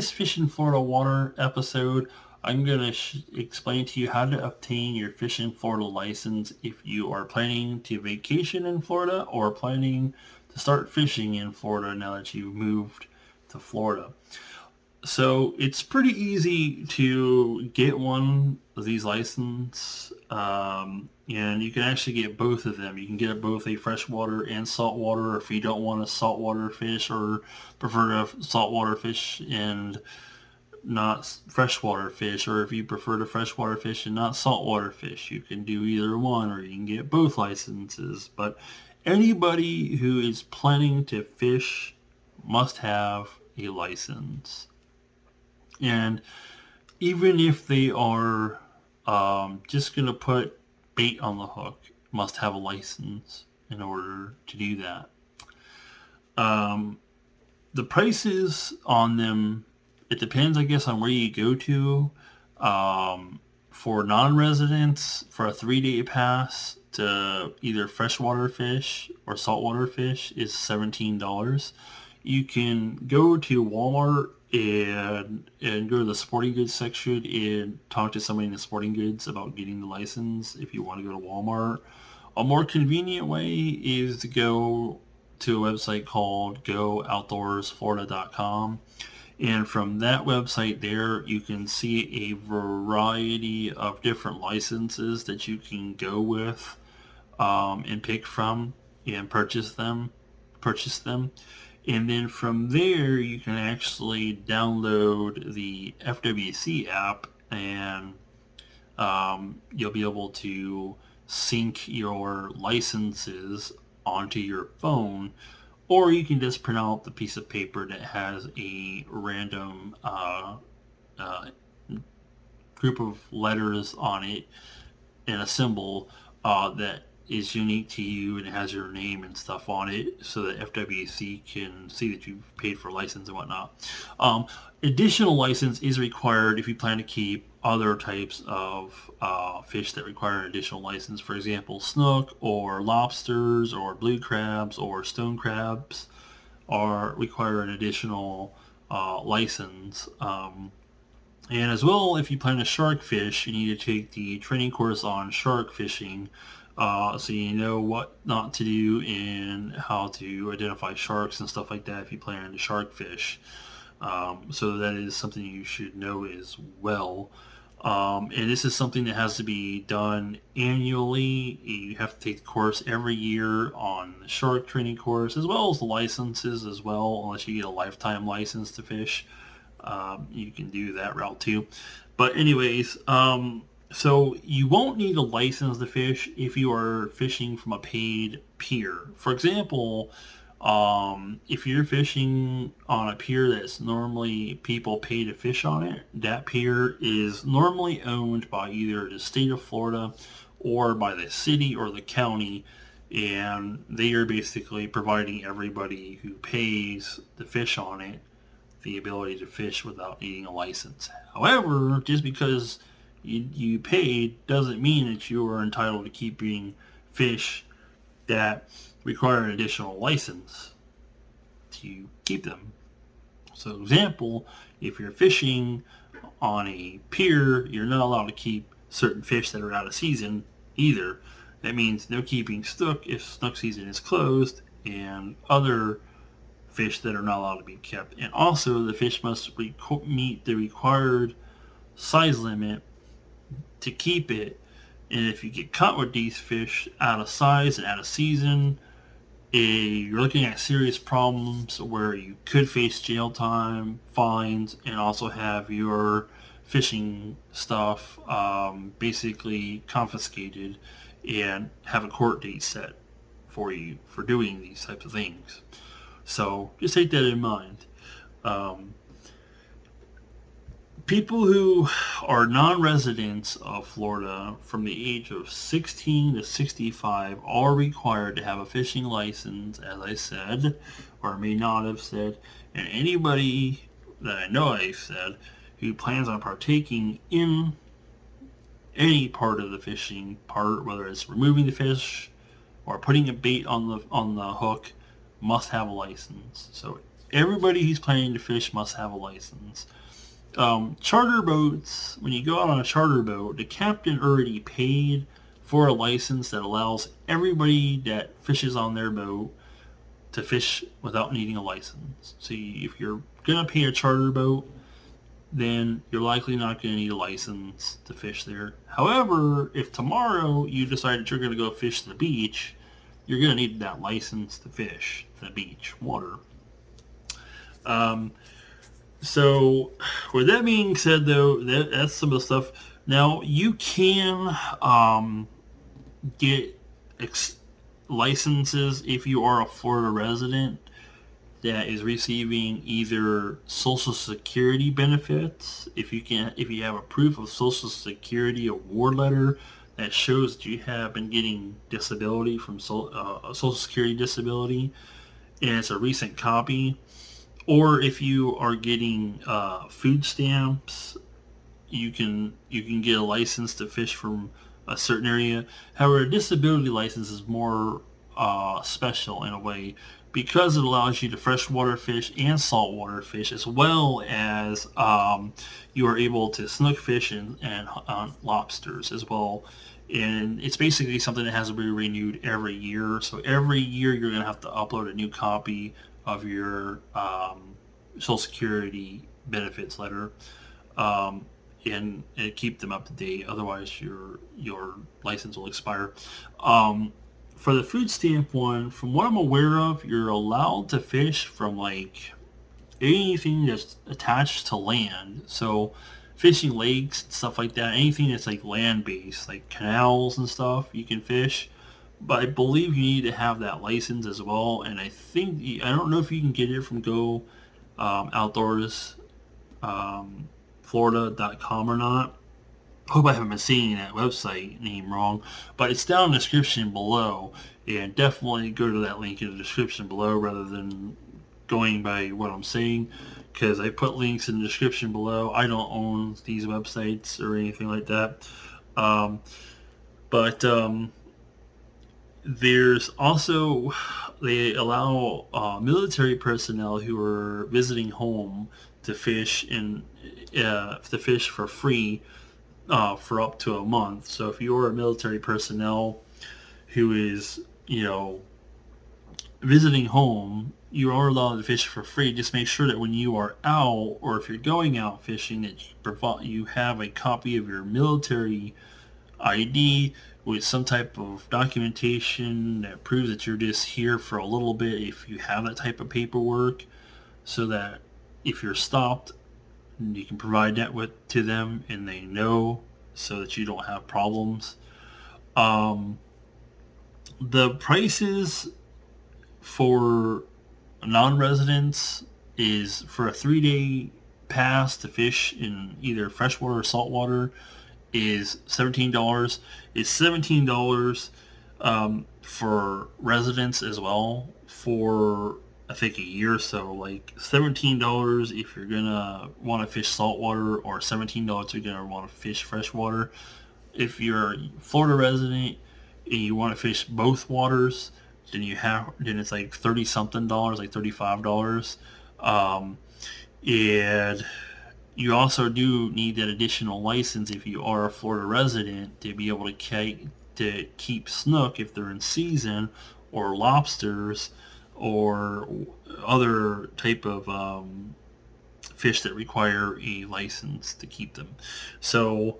this Fish in Florida Water episode, I'm going to explain to you how to obtain your Fish in Florida license if you are planning to vacation in Florida or planning to start fishing in Florida now that you've moved to Florida. So it's pretty easy to get one of these licenses, and you can actually get both of them. You can get both a freshwater and saltwater if you don't want to saltwater fish or prefer to saltwater fish and not freshwater fish, or if you prefer to freshwater fish and not saltwater fish. You can do either one, or you can get both licenses. But anybody who is planning to fish must have a license. And even if they are just going to put bait on the hook, must have a license in order to do that. The prices on them, it depends, I guess, on where you go to. For non-residents, for a 3-day pass to either freshwater fish or saltwater fish is $17. You can go to Walmart and go to the sporting goods section and talk to somebody in the sporting goods about getting the license if you want to go to Walmart. A more convenient way is to go to a website called gooutdoorsflorida.com, and from that website there you can see a variety of different licenses that you can go with and pick from and purchase them. And then from there, you can actually download the FWC app, and you'll be able to sync your licenses onto your phone, or you can just print out the piece of paper that has a random group of letters on it and a symbol that is unique to you and it has your name and stuff on it, so that FWC can see that you've paid for a license and whatnot. Additional license is required if you plan to keep other types of fish that require an additional license. For example, snook or lobsters or blue crabs or stone crabs require an additional license. And as well, if you plan to shark fish, you need to take the training course on shark fishing, so you know what not to do and how to identify sharks and stuff like that if you plan to shark fish. So that is something you should know as well. And this is something that has to be done annually. You have to take the course every year on the shark training course, as well as the licenses as well, unless you get a lifetime license to fish. You can do that route too. But anyways, so you won't need a license to fish if you are fishing from a paid pier. For example, if you're fishing on a pier that's normally people pay to fish on it, that pier is normally owned by either the state of Florida or by the city or the county, and they are basically providing everybody who pays to fish on it the ability to fish without needing a license. However, just because you paid doesn't mean that you are entitled to keeping fish that require an additional license to keep them. So, example, if you're fishing on a pier, you're not allowed to keep certain fish that are out of season either. That means no keeping snook if snook season is closed, and other fish that are not allowed to be kept. And also, the fish must meet the required size limit to keep it. And if you get caught with these fish out of size and out of season, you're looking at serious problems where you could face jail time, fines, and also have your fishing stuff basically confiscated and have a court date set for you for doing these types of things. So just take that in mind. People who are non-residents of Florida from the age of 16 to 65 are required to have a fishing license, as I said, or may not have said. And anybody that I know I've said who plans on partaking in any part of the fishing part, whether it's removing the fish or putting a bait on the hook, must have a license. So everybody who's planning to fish must have a license. Charter boats, when you go out on a charter boat, the captain already paid for a license that allows everybody that fishes on their boat to fish without needing a license. So if you're going to pay a charter boat, then you're likely not going to need a license to fish there. However, if tomorrow you decide that you're going to go fish the beach, you're going to need that license to fish the beach water. So, with that being said, though, that's some of the stuff. Now, you can get licenses if you are a Florida resident that is receiving either Social Security benefits. If you have a proof of Social Security award letter that shows that you have been getting disability from Social Security disability, and it's a recent copy. Or if you are getting food stamps, you can get a license to fish from a certain area. However, a disability license is more special in a way because it allows you to freshwater fish and saltwater fish, as well as you are able to snook fish and lobsters as well. And it's basically something that has to be renewed every year. So every year you're going to have to upload a new copy of your Social Security benefits letter, and keep them up to date. Otherwise, your license will expire. For the food stamp one, from what I'm aware of, you're allowed to fish from like anything that's attached to land. So fishing lakes and stuff like that, anything that's like land-based, like canals and stuff, you can fish. But I believe you need to have that license as well. And I don't know if you can get it from Go Outdoors Florida.com or not. Hope I haven't been seeing that website name wrong, but it's down in the description below, and definitely go to that link in the description below rather than going by what I'm saying, because I put links in the description below. I don't own these websites or anything like that. But there's also, they allow military personnel who are visiting home to fish for free for up to a month. So if you're a military personnel who is, visiting home, you are allowed to fish for free. Just make sure that when you are out, or if you're going out fishing, that you have a copy of your military ID with some type of documentation that proves that you're just here for a little bit, if you have that type of paperwork, so that if you're stopped, you can provide that to them and they know, so that you don't have problems. The prices for non-residents is for a 3-day pass to fish in either freshwater or saltwater is $17. It's $17 for residents as well for I think a year or so. Like $17 if you're gonna want to fish saltwater, or $17 if you're gonna want to fish freshwater. If you're a Florida resident and you want to fish both waters, then it's like $30 something, like $35. And you also do need that additional license if you are a Florida resident to be able to keep snook if they're in season, or lobsters, or other type of fish that require a license to keep them. So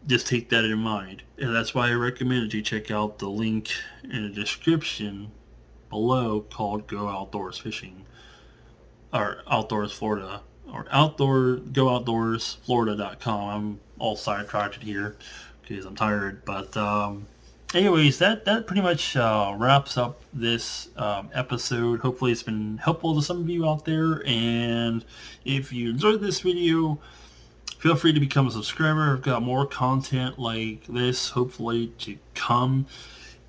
just take that in mind. And that's why I recommend you check out the link in the description below called Go Outdoors Fishing, or Outdoors Florida, or Go Outdoors Florida.com. I'm all sidetracked here because I'm tired. But anyways, that pretty much wraps up this episode. Hopefully it's been helpful to some of you out there. And if you enjoyed this video, feel free to become a subscriber. I've got more content like this hopefully to come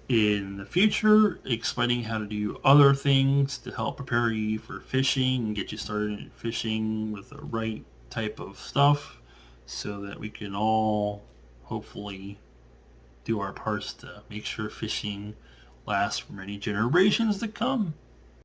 in the future, explaining how to do other things to help prepare you for fishing and get you started in fishing with the right type of stuff, so that we can all hopefully do our parts to make sure fishing lasts for many generations to come.